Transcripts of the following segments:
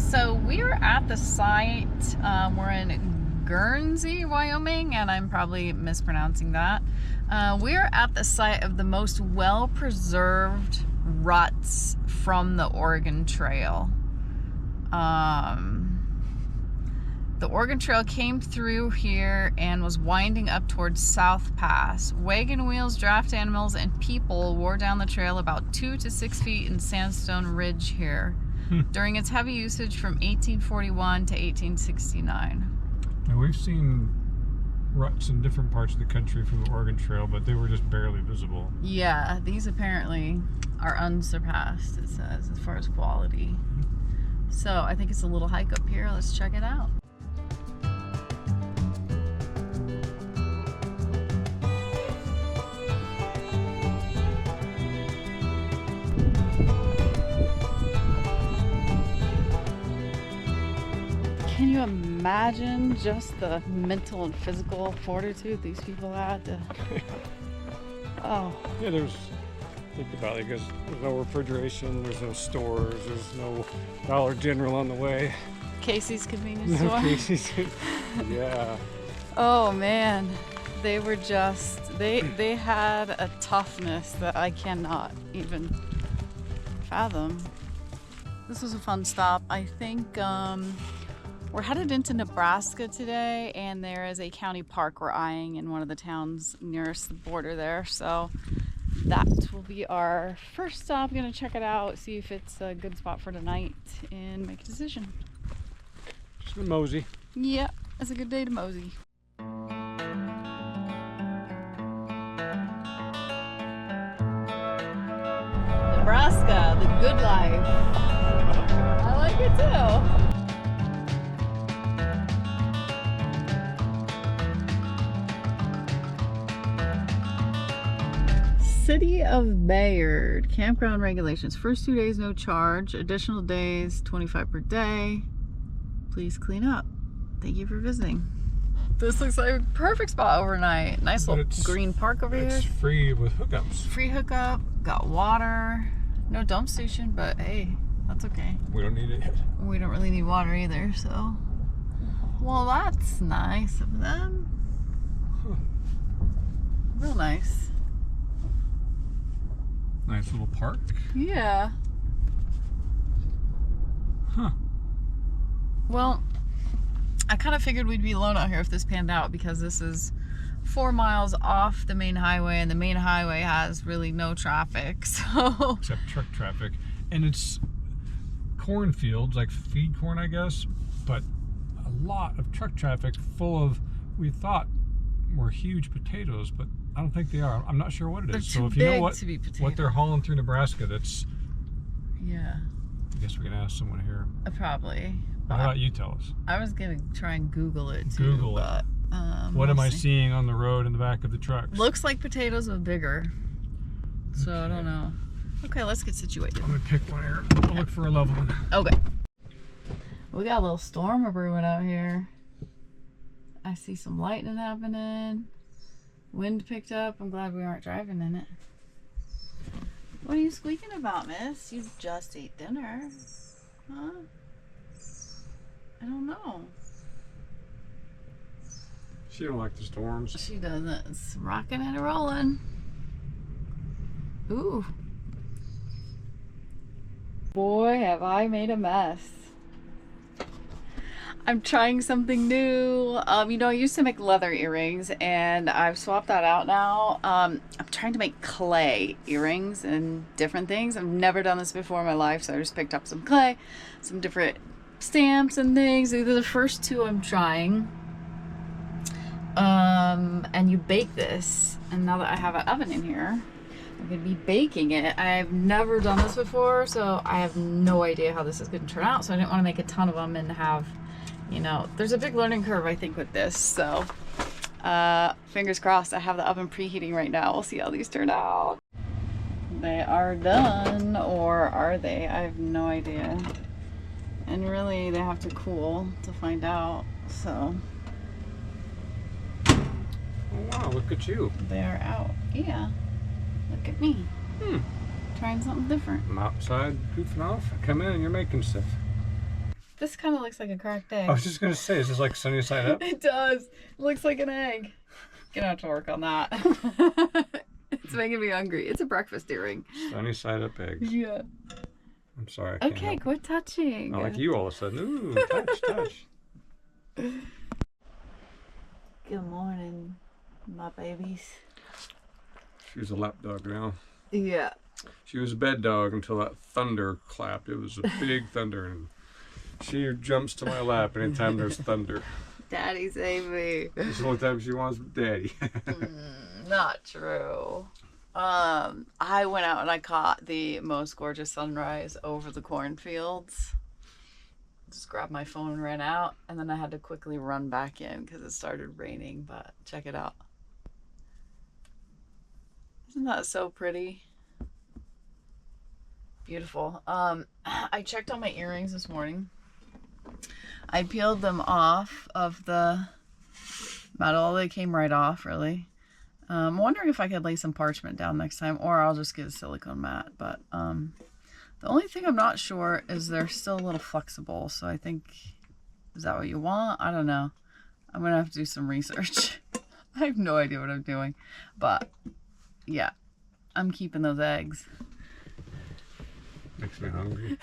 So we're at the site. We're in Guernsey, Wyoming, and I'm probably mispronouncing that. We're at the site of the most well-preserved ruts from the Oregon Trail. The Oregon Trail came through here and was winding up towards South Pass. Wagon wheels, draft animals, and people wore down the trail about 2 to 6 feet in sandstone ridge here during its heavy usage from 1841 to 1869. Now we've seen ruts in different parts of the country from the Oregon Trail, but they were just barely visible. Yeah, these apparently are unsurpassed, it says, as far as quality. So I think it's a little hike up here. Let's check it out. Can you imagine just the mental and physical fortitude these people had to... Oh. Yeah, think about it, because there's no refrigeration, there's no stores, there's no Dollar General on the way. Casey's convenience store. Casey's. Yeah. Oh man, they were just, they had a toughness that I cannot even fathom. This was a fun stop. I think we're headed into Nebraska today, and there is a county park we're eyeing in one of the towns nearest the border there. So that will be our first stop. Gonna check it out, see if it's a good spot for tonight, and make a decision. Just a mosey. Yep, it's a good day to mosey. Nebraska, the good life. I like it too. City of Bayard, campground regulations. First 2 days, no charge. Additional days, $25 per day. Please clean up. Thank you for visiting. This looks like a perfect spot overnight. Nice little green park over here. It's free with hookups. Free hookup, got water. No dump station, but hey, that's okay. We don't need it yet. We don't really need water either, so. Well, that's nice of them. Huh. Real nice. Nice little park. Yeah. Huh. Well, I kind of figured we'd be alone out here if this panned out, because this is 4 miles off the main highway, and the main highway has really no traffic, so. Except truck traffic. And it's cornfields, like feed corn, I guess, but a lot of truck traffic full of, we thought were huge potatoes, but I don't think they are. I'm not sure what it is. They're so too if you know big what they're hauling through Nebraska, that's, yeah. I guess we can ask someone here. Probably. How about you tell us? I was gonna try and Google it too. Google it. What am I seeing on the road in the back of the trucks? Looks like potatoes, but bigger. So okay. I don't know. Okay, let's get situated. I'm gonna pick one here. I'll look for a level one. Okay. We got a little storm brewing out here. I see some lightning happening. Wind picked up. I'm glad we aren't driving in it. What are you squeaking about, miss? You just ate dinner. Huh? I don't know. She don't like the storms. She doesn't. It's rocking and rolling. Ooh. Boy, have I made a mess. I'm trying something new. You know, I used to make leather earrings, and I've swapped that out now. I'm trying to make clay earrings and different things. I've never done this before in my life, so I just picked up some clay, some different stamps and things. These are the first two I'm trying. And you bake this, and now that I have an oven in here, I'm gonna be baking it. I've never done this before, so I have no idea how this is gonna turn out, so I didn't want to make a ton of them and have, you know, there's a big learning curve, I think, with this. So fingers crossed. I have the oven preheating right now. We'll see how these turn out. They are done, or are they? I have no idea. And really, they have to cool to find out. So. Oh, wow, look at you. They are out. Yeah. Look at me. Trying something different. I'm outside goofing off. I come in and you're making stuff. This kind of looks like a cracked egg. I was just gonna say, is this like sunny side up? It does. It looks like an egg. Gonna have to work on that. It's making me hungry. It's a breakfast earring. Sunny side up eggs. Yeah. I'm sorry. I can't Okay, help. quit touching. I like you all of a sudden. Ooh, touch. Good morning, my babies. She's a lap dog now. Yeah. She was a bed dog until that thunder clapped. It was a big thunder, and she jumps to my lap anytime there's thunder. Daddy save me. It's the only time she wants daddy. Not true. I went out and I caught the most gorgeous sunrise over the cornfields. Just grabbed my phone and ran out, and then I had to quickly run back in because it started raining, but check it out. Isn't that so pretty? Beautiful. I checked on my earrings this morning. I peeled them off of the metal. They came right off, really. I'm wondering if I could lay some parchment down next time, or I'll just get a silicone mat. But the only thing I'm not sure is they're still a little flexible. So I think, is that what you want? I don't know. I'm going to have to do some research. I have no idea what I'm doing. But yeah, I'm keeping those eggs. Makes me hungry.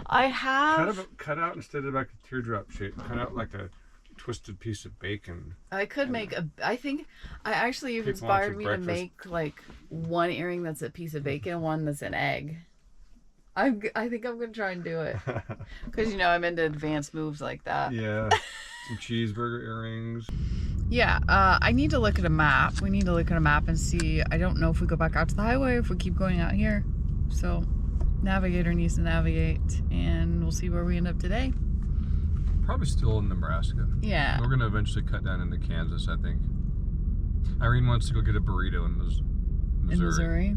I have... Cut out instead of like a teardrop shape. Cut out like a twisted piece of bacon. I could make a... I think... I actually you've inspired me to make like one earring that's a piece of bacon, one that's an egg. I think I'm going to try and do it. Because, you know, I'm into advanced moves like that. Yeah. Some cheeseburger earrings. Yeah, I need to look at a map. We need to look at a map and see. I don't know if we go back out to the highway or if we keep going out here. So, navigator needs to navigate, and we'll see where we end up today. Probably still in Nebraska. Yeah. We're going to eventually cut down into Kansas, I think. Irene wants to go get a burrito in Missouri. In Missouri.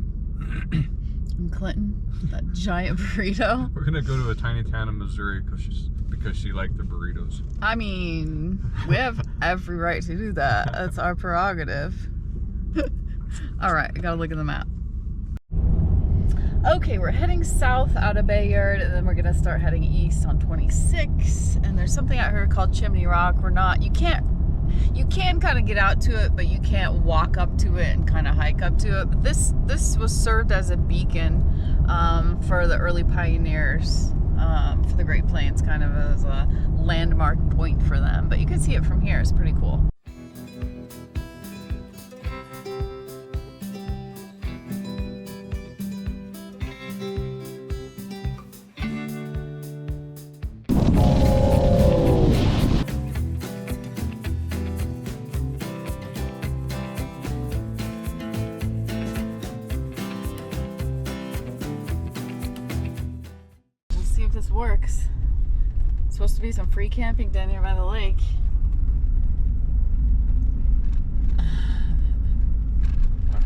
In Clinton. That giant burrito. We're going to go to a tiny town in Missouri because she liked the burritos. I mean, we have every right to do that. That's our prerogative. All right, I got to look at the map. Okay, we're heading south out of Bayard, and then we're gonna start heading east on 26. And there's something out here called Chimney Rock. You can kind of get out to it, but you can't walk up to it and kind of hike up to it. But this was served as a beacon for the early pioneers for the Great Plains, kind of as a landmark point for them. But you can see it from here. It's pretty cool. This works. It's supposed to be some free camping down here by the lake. I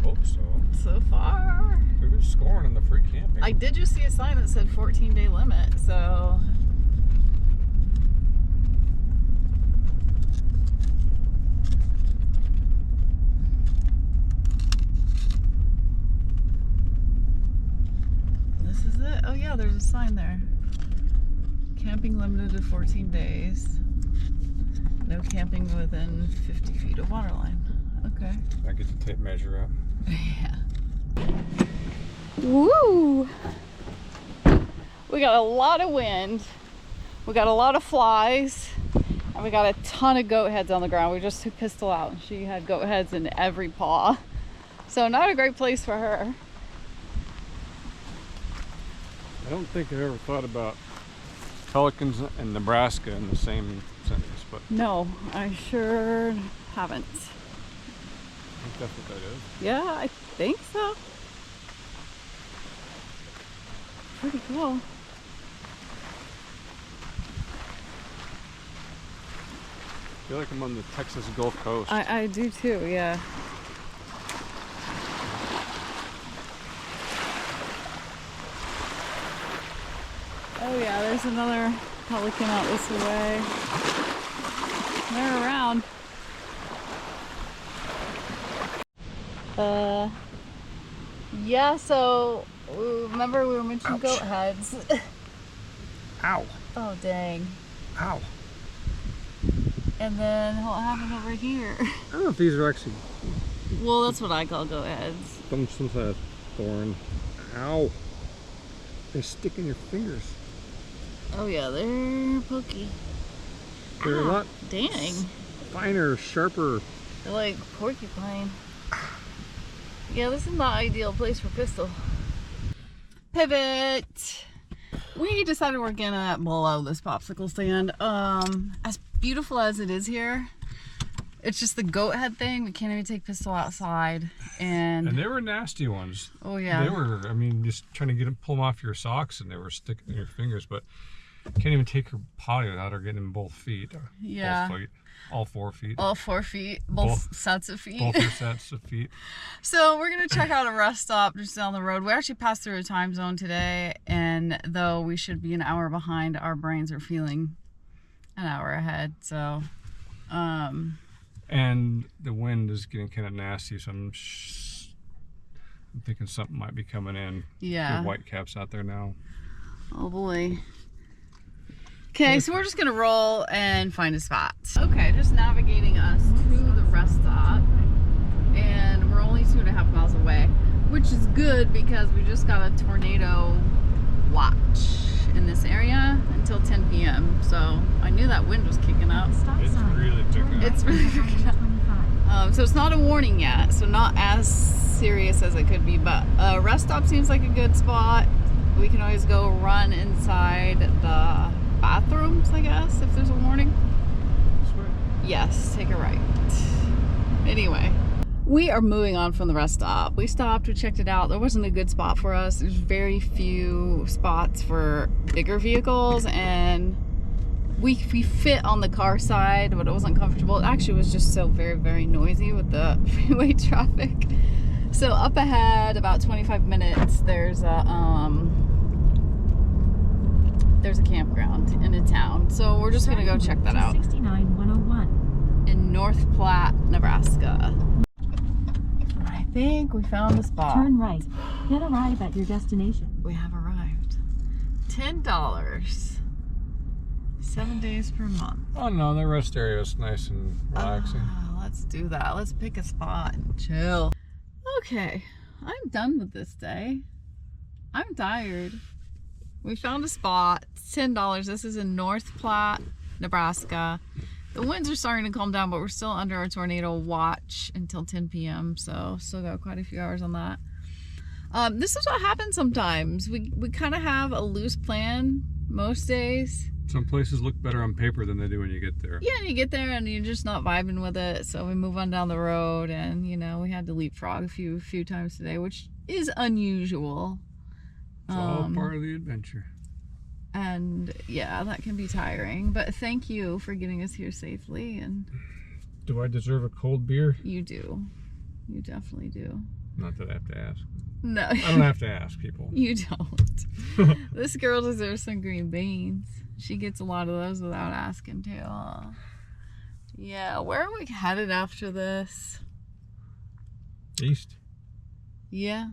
hope so. So far. We've been scoring on the free camping. I did just see a sign that said 14-day limit, so. This is it? Oh yeah, there's a sign there. Camping limited to 14 days. No camping within 50 feet of waterline. Okay. I get the tape measure up. Yeah. Woo! We got a lot of wind. We got a lot of flies. And we got a ton of goat heads on the ground. We just took Pistol out and she had goat heads in every paw. So not a great place for her. I don't think I've ever thought about pelicans and Nebraska in the same sentence, but No, I sure haven't. I think that's what that is. Yeah, I think so. Pretty cool. I feel like I'm on the Texas Gulf Coast. I do too, yeah. Oh yeah, there's another pelican out this way. They're around. Yeah, so remember we were mentioning goat heads. Ow. Oh, dang. Ow. And then what happened over here? I don't know if these are actually... Well, that's what I call go-aheads. Some sort of thorn. Ow. They stick in your fingers. Oh, yeah, they're pokey. They're a lot dang. finer, sharper. They're like porcupine. Yeah, this is not ideal place for pistol. Pivot. We decided we're gonna blow this popsicle stand. As beautiful as it is here, it's just the goat head thing. We can't even take pistol outside. And they were nasty ones. Oh yeah. They were, I mean, just trying to pull them off your socks and they were sticking in your fingers, but can't even take her potty without her getting in both feet. Yeah. Both feet. All 4 feet. All 4 feet. Both sets of feet. Both your sets of feet. So we're going to check out a rest stop just down the road. We actually passed through a time zone today, and though we should be an hour behind, our brains are feeling an hour ahead. So, and the wind is getting kind of nasty, so I'm thinking something might be coming in. Yeah. The white caps out there now. Oh boy. Okay, so we're just gonna roll and find a spot. Okay, just navigating us to the rest stop, and we're only 2.5 miles away, which is good because we just got a tornado watch in this area until 10 p.m. So I knew that wind was kicking up. It's really picking up. It's really picking up. So it's not a warning yet, so not as serious as it could be, but a rest stop seems like a good spot. We can always go run inside the bathrooms, I guess, if there's a warning. Yes, take a right. Anyway, we are moving on from the rest stop. We stopped, we checked it out. There wasn't a good spot for us. There's very few spots for bigger vehicles, and we fit on the car side, but it wasn't comfortable. It actually was just so very, very noisy with the freeway traffic. So up ahead, about 25 minutes, there's a campground in a town. So we're just gonna go check that out. 69101 in North Platte, Nebraska. I think we found the spot. Turn right. Then arrive at your destination. We have arrived. $10. 7 days per month. Oh no, the rest area is nice and relaxing. Let's do that. Let's pick a spot and chill. Okay, I'm done with this day. I'm tired. We found a spot. It's $10. This is in North Platte, Nebraska. The winds are starting to calm down, but we're still under a tornado watch until 10 p.m. So still got quite a few hours on that. This is what happens sometimes. We kind of have a loose plan most days. Some places look better on paper than they do when you get there. Yeah, and you get there and you're just not vibing with it. So we move on down the road, and you know, we had to leapfrog a few times today, which is unusual. It's all part of the adventure. And yeah, that can be tiring. But thank you for getting us here safely. And do I deserve a cold beer? you do. You definitely do. Not that I have to ask. No. I don't have to ask people. You don't. This girl deserves some green beans. She gets a lot of those without asking too. Yeah, where are we headed after this? East. Yeah.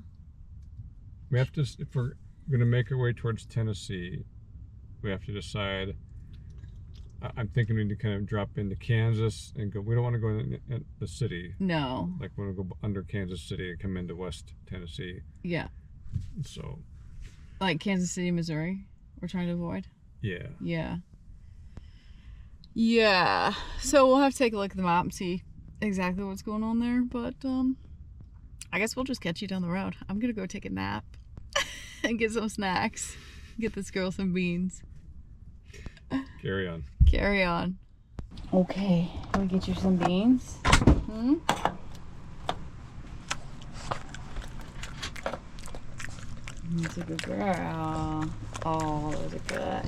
We have to, if we're going to make our way towards Tennessee, we have to decide. I'm thinking we need to kind of drop into Kansas and go. We don't want to go in the city. No. Like we want to go under Kansas City and come into West Tennessee. Yeah. So. Like Kansas City, Missouri, we're trying to avoid? Yeah. Yeah. Yeah. So we'll have to take a look at the map and see exactly what's going on there. But I guess we'll just catch you down the road. I'm going to go take a nap and get some snacks. Get this girl some beans. Carry on. Carry on. Okay. Can we get you some beans? Hmm? That's a good girl. Oh, those are good.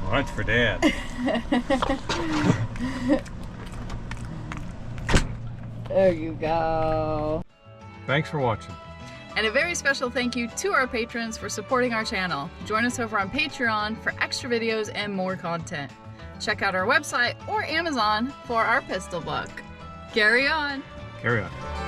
Lunch for Dad. There you go. Thanks for watching. And a very special thank you to our patrons for supporting our channel. Join us over on Patreon for extra videos and more content. Check out our website or Amazon for our pistol book. Carry on. Carry on.